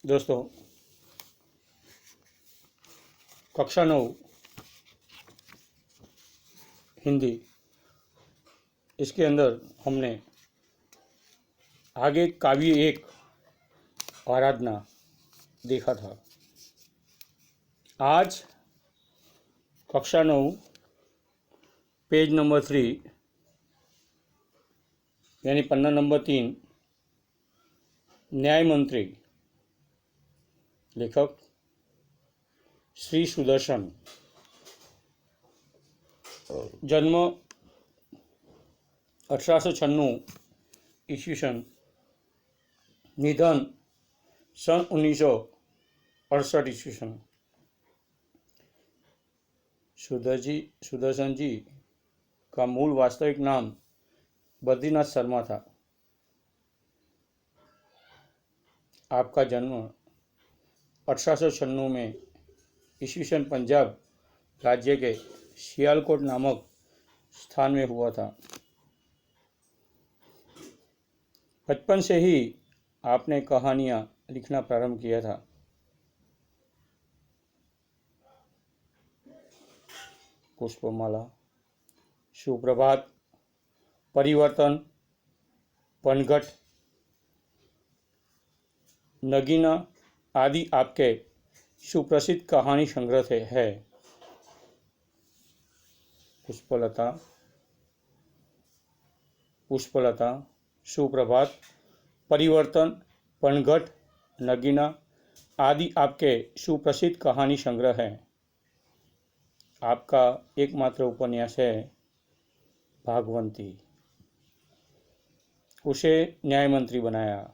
दोस्तों, कक्षा 9 हिंदी, इसके अंदर हमने आगे काव्य 1 आराधना देखा था। आज कक्षा 9 पेज नंबर 3 यानी पन्ना नंबर 3 न्याय मंत्री, लेखक श्री सुदर्शन, जन्म 1896 ईस्वीसन, निधन सन 1968 ईस्वीसन। सुदर्शन जी का मूल वास्तविक नाम बद्रीनाथ शर्मा था। आपका जन्म 1896 में ईस्वीसन पंजाब राज्य के सियालकोट नामक स्थान में हुआ था। बचपन से ही आपने कहानियां लिखना प्रारंभ किया था। पुष्पमाला, सुप्रभात, परिवर्तन, पनघट, नगीना आदि आपके सुप्रसिद्ध कहानी संग्रह है। पुष्पलता, सुप्रभात, परिवर्तन, पनघट, नगीना आदि आपके सुप्रसिद्ध कहानी संग्रह है। आपका एकमात्र उपन्यास है भागवंती। उसे न्याय मंत्री बनाया।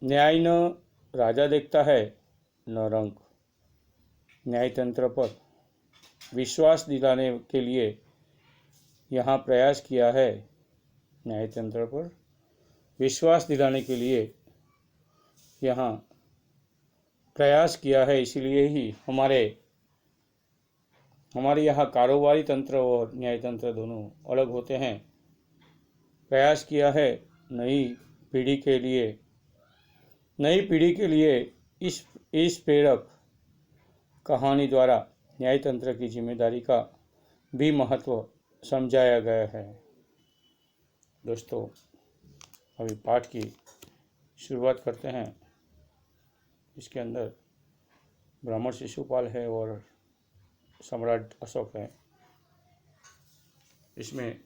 न्याय न राजा देखता है न रंग। न्यायतंत्र पर विश्वास दिलाने के लिए यहाँ प्रयास किया है। न्यायतंत्र पर विश्वास दिलाने के लिए यहाँ प्रयास किया है। इसलिए ही हमारे यहाँ कारोबारी तंत्र और न्यायतंत्र दोनों अलग होते हैं। प्रयास किया है नई पीढ़ी के लिए इस प्रेरक कहानी द्वारा न्यायतंत्र की जिम्मेदारी का भी महत्व समझाया गया है। दोस्तों, अभी पाठ की शुरुआत करते हैं। इसके अंदर ब्राह्मण शिशुपाल है और सम्राट अशोक है। इसमें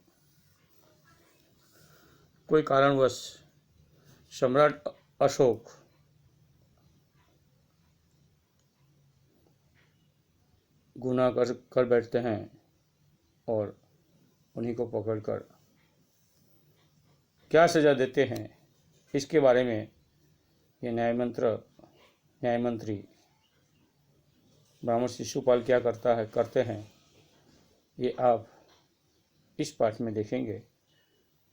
कोई कारणवश सम्राट अशोक गुनाह कर बैठते हैं और उन्हीं को पकड़कर क्या सज़ा देते हैं, इसके बारे में ये न्याय मंत्री ब्राह्मण शिशुपाल क्या करते हैं, ये आप इस पाठ में देखेंगे।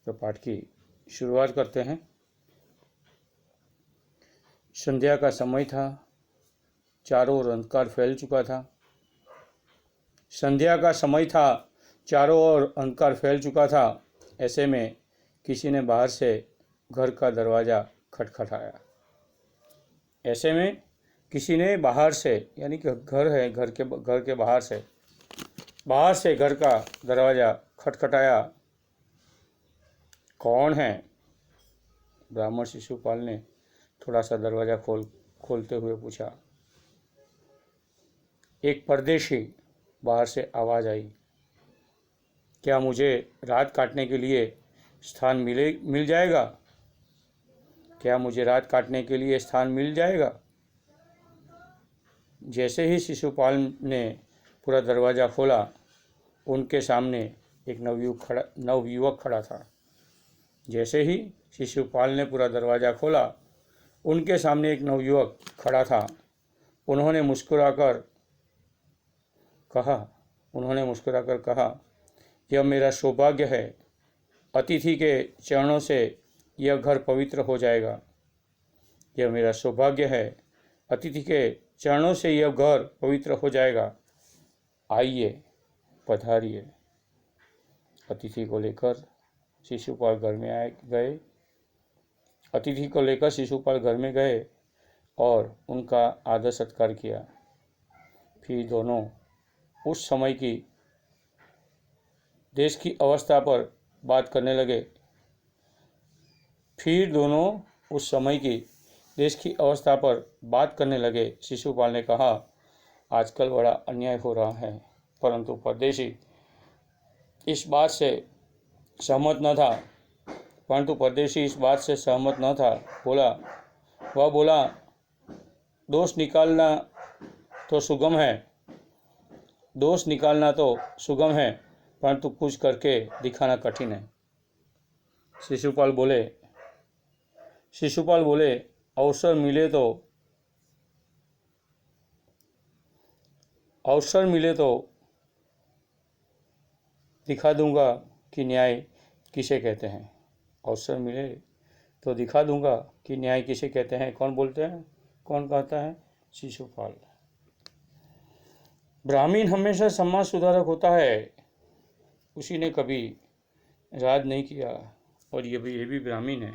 तो पाठ की शुरुआत करते हैं। संध्या का समय था, चारों ओर अंधकार फैल चुका था। संध्या का समय था, चारों ओर अंधकार फैल चुका था। ऐसे में किसी ने बाहर से घर का दरवाज़ा खटखटाया। ऐसे में किसी ने बाहर से, यानी कि घर है, घर के बाहर से घर का दरवाज़ा खटखटाया। कौन है? ब्राह्मण शिशुपाल ने थोड़ा सा दरवाज़ा खोलते हुए पूछा। एक परदेशी, बाहर से आवाज़ आई। क्या मुझे रात काटने के लिए स्थान मिल जाएगा? क्या मुझे रात काटने के लिए स्थान मिल जाएगा? जैसे ही शिशुपाल ने पूरा दरवाज़ा खोला, उनके सामने एक नवयुवक खड़ा था। जैसे ही शिशुपाल ने पूरा दरवाज़ा खोला, उनके सामने एक नवयुवक खड़ा था। उन्होंने मुस्कुराकर कहा, यह मेरा सौभाग्य है। अतिथि के चरणों से यह घर पवित्र हो जाएगा। यह मेरा सौभाग्य है। अतिथि के चरणों से यह घर पवित्र हो जाएगा। आइए, पधारिए। अतिथि को लेकर शिशुपाल घर में गए। अतिथि को लेकर शिशुपाल घर में गए और उनका आदर सत्कार किया। फिर दोनों उस समय की देश की अवस्था पर बात करने लगे। शिशुपाल ने कहा, आजकल बड़ा अन्याय हो रहा है, परंतु परदेशी इस बात से सहमत न था। बोला, दोष निकालना तो सुगम है, परंतु कुछ करके दिखाना कठिन है। शिशुपाल बोले, अवसर मिले तो दिखा दूंगा कि न्याय किसे कहते हैं। कौन कहता है? शिशुपाल। ब्राह्मण हमेशा समाज सुधारक होता है, उसी ने कभी राज नहीं किया, और ये भी ब्राह्मण है,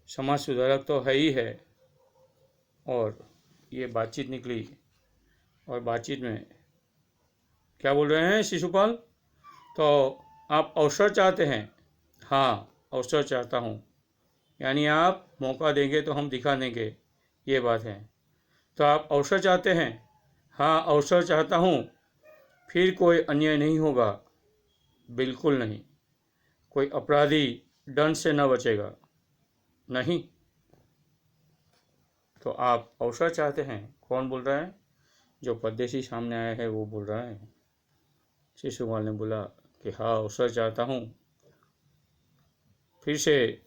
समाज सुधारक तो है ही है। और ये बातचीत निकली, और बातचीत में क्या बोल रहे हैं शिशुपाल? तो आप अवसर चाहते हैं? हाँ, अवसर चाहता हूँ, यानी आप मौका देंगे तो हम दिखा देंगे, ये बात है। तो आप अवसर चाहते हैं? हाँ, अवसर चाहता हूँ। फिर कोई अन्याय नहीं होगा, बिल्कुल नहीं। कोई अपराधी दंड से न बचेगा, नहीं। तो आप अवसर चाहते हैं? कौन बोल रहा है? जो परदेशी सामने आया है वो बोल रहा है। शिशुपाल ने बोला कि हाँ, अवसर चाहता हूँ। फिर से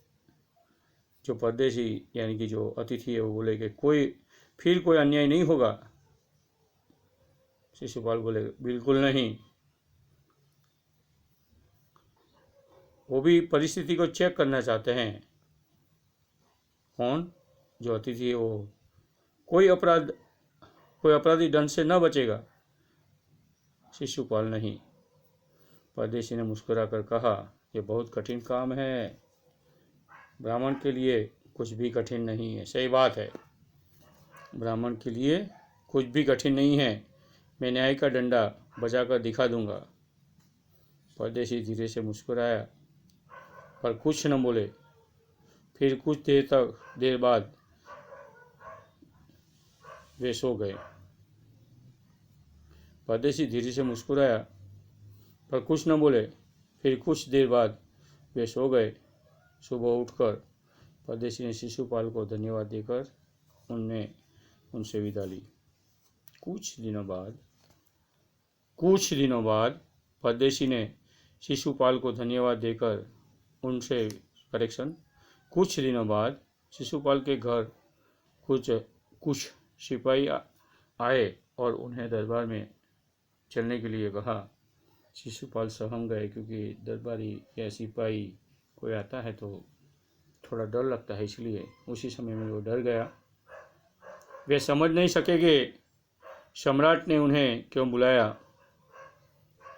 जो परदेशी यानी कि जो अतिथि है वो बोले कि फिर कोई अन्याय नहीं होगा। शिशुपाल बोले, बिल्कुल नहीं। वो भी परिस्थिति को चेक करना चाहते हैं। कौन? जो अतिथि है वो, कोई अपराधी दंड से न बचेगा। शिशुपाल नहीं। परदेशी ने मुस्कुराकर कहा, यह बहुत कठिन काम है, ब्राह्मण के लिए कुछ भी कठिन नहीं है। सही बात है, ब्राह्मण के लिए कुछ भी कठिन नहीं है। मैं न्याय का डंडा बजाकर दिखा दूंगा। परदेशी धीरे से मुस्कुराया, पर कुछ न बोले। फिर कुछ देर बाद वे सो गए। परदेशी धीरे से मुस्कुराया, पर कुछ न बोले। फिर कुछ देर बाद वे सो गए। सुबह उठकर परदेशी ने शिशुपाल को धन्यवाद देकर उनसे विदा ली। कुछ दिनों बाद परदेशी ने शिशुपाल को धन्यवाद देकर कुछ दिनों बाद शिशुपाल के घर कुछ सिपाही आए और उन्हें दरबार में चलने के लिए कहा। शिशुपाल सहम गए, क्योंकि दरबारी या सिपाही कोई आता है तो थोड़ा डर लगता है, इसलिए उसी समय में वो डर गया। वे समझ नहीं सके कि सम्राट ने उन्हें क्यों बुलाया।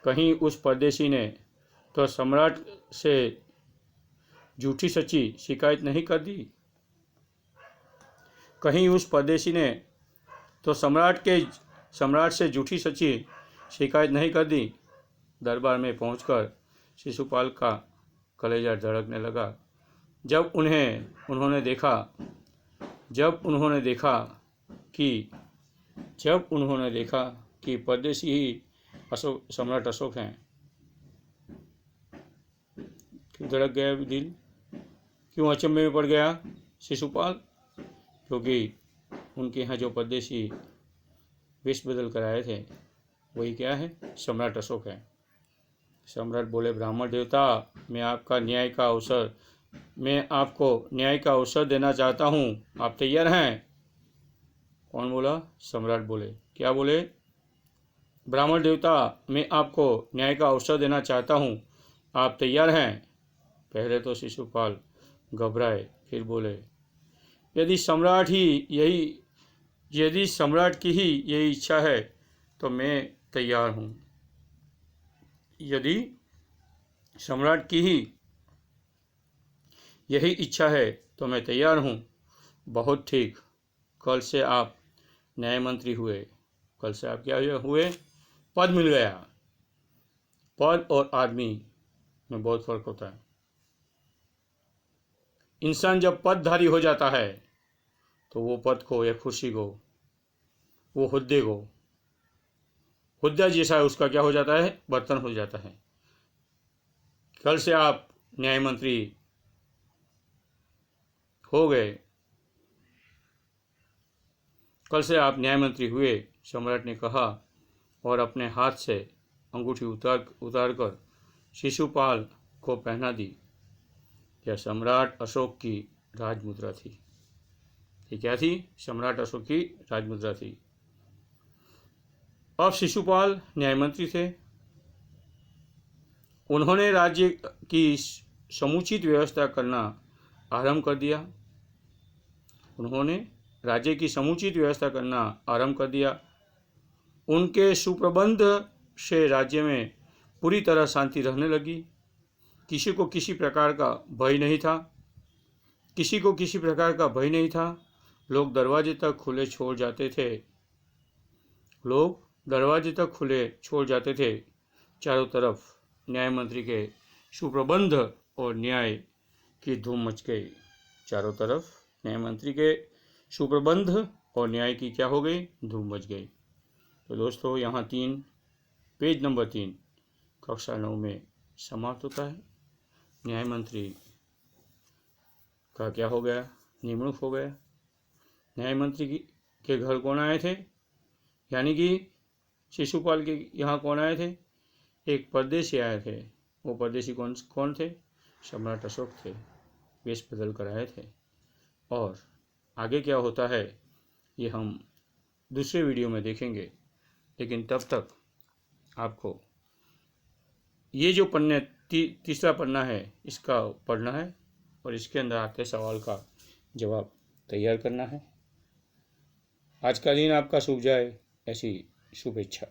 कहीं उस परदेशी ने तो सम्राट से झूठी सच्ची शिकायत नहीं कर दी। कहीं उस परदेशी ने तो सम्राट से झूठी सच्ची शिकायत नहीं कर दी। दरबार में पहुंचकर शिशुपाल का कलेजा धड़कने लगा। जब उन्होंने देखा कि परदेशी ही सम्राट अशोक हैं। क्यों धड़क गया दिल? क्यों अचंभे में पड़ गया शिशुपाल? क्योंकि उनके यहाँ जो परदेशी वेश बदल कर आए थे वही क्या है? सम्राट अशोक है। सम्राट बोले, ब्राह्मण देवता, मैं आपको न्याय का अवसर देना चाहता हूँ, आप तैयार हैं? कौन बोला? सम्राट बोले। क्या बोले? ब्राह्मण देवता, मैं आपको न्याय का अवसर देना चाहता हूँ, आप तैयार हैं? पहले तो शिशुपाल घबराए, फिर बोले, यदि सम्राट की ही यही इच्छा है तो मैं तैयार हूँ। यदि सम्राट की ही यही इच्छा है तो मैं तैयार हूँ। बहुत ठीक, कल से आप न्याय मंत्री हुए। कल से आप क्या हुए? पद मिल गया। पद और आदमी में बहुत फर्क होता है। इंसान जब पदधारी हो जाता है तो वो पद को या कुर्सी को, वो हुद्दे को, हुद्दा जैसा है उसका क्या हो जाता है? बर्तन हो जाता है। कल से आप न्याय मंत्री हो गए। कल से आप न्याय मंत्री हुए, सम्राट ने कहा और अपने हाथ से अंगूठी उतार कर शिशुपाल को पहना दी। यह सम्राट अशोक की राजमुद्रा थी। ये क्या थी? सम्राट अशोक की राजमुद्रा थी। अब शिशुपाल न्यायमंत्री थे। उन्होंने राज्य की समुचित व्यवस्था करना आरंभ कर दिया। उन्होंने राज्य की समुचित व्यवस्था करना आरंभ कर दिया। उनके सुप्रबंध से राज्य में पूरी तरह शांति रहने लगी। किसी को किसी प्रकार का भय नहीं था। किसी को किसी प्रकार का भय नहीं था। लोग दरवाजे तक खुले छोड़ जाते थे। लोग दरवाजे तक खुले छोड़ जाते थे। चारों तरफ न्याय मंत्री के सुप्रबंध और न्याय की धूम मच गई। चारों तरफ न्याय मंत्री के सुप्रबंध और न्याय की क्या हो गई? धूम मच गई। तो दोस्तों, यहाँ पेज नंबर 3 कक्षा 9 में समाप्त होता है। न्याय मंत्री का क्या हो गया? नियुक्त हो गया। न्याय मंत्री के घर कौन आए थे? यानी कि शिशुपाल के यहाँ कौन आए थे? एक परदेशी आए थे। वो परदेशी कौन थे? सम्राट अशोक थे। वेश बदल कर आए थे। और आगे क्या होता है ये हम दूसरे वीडियो में देखेंगे। लेकिन तब तक आपको ये जो तीसरा पन्ना है इसका पढ़ना है और इसके अंदर आते सवाल का जवाब तैयार करना है। आज का दिन आपका शुभ जाए, ऐसी शुभेच्छा।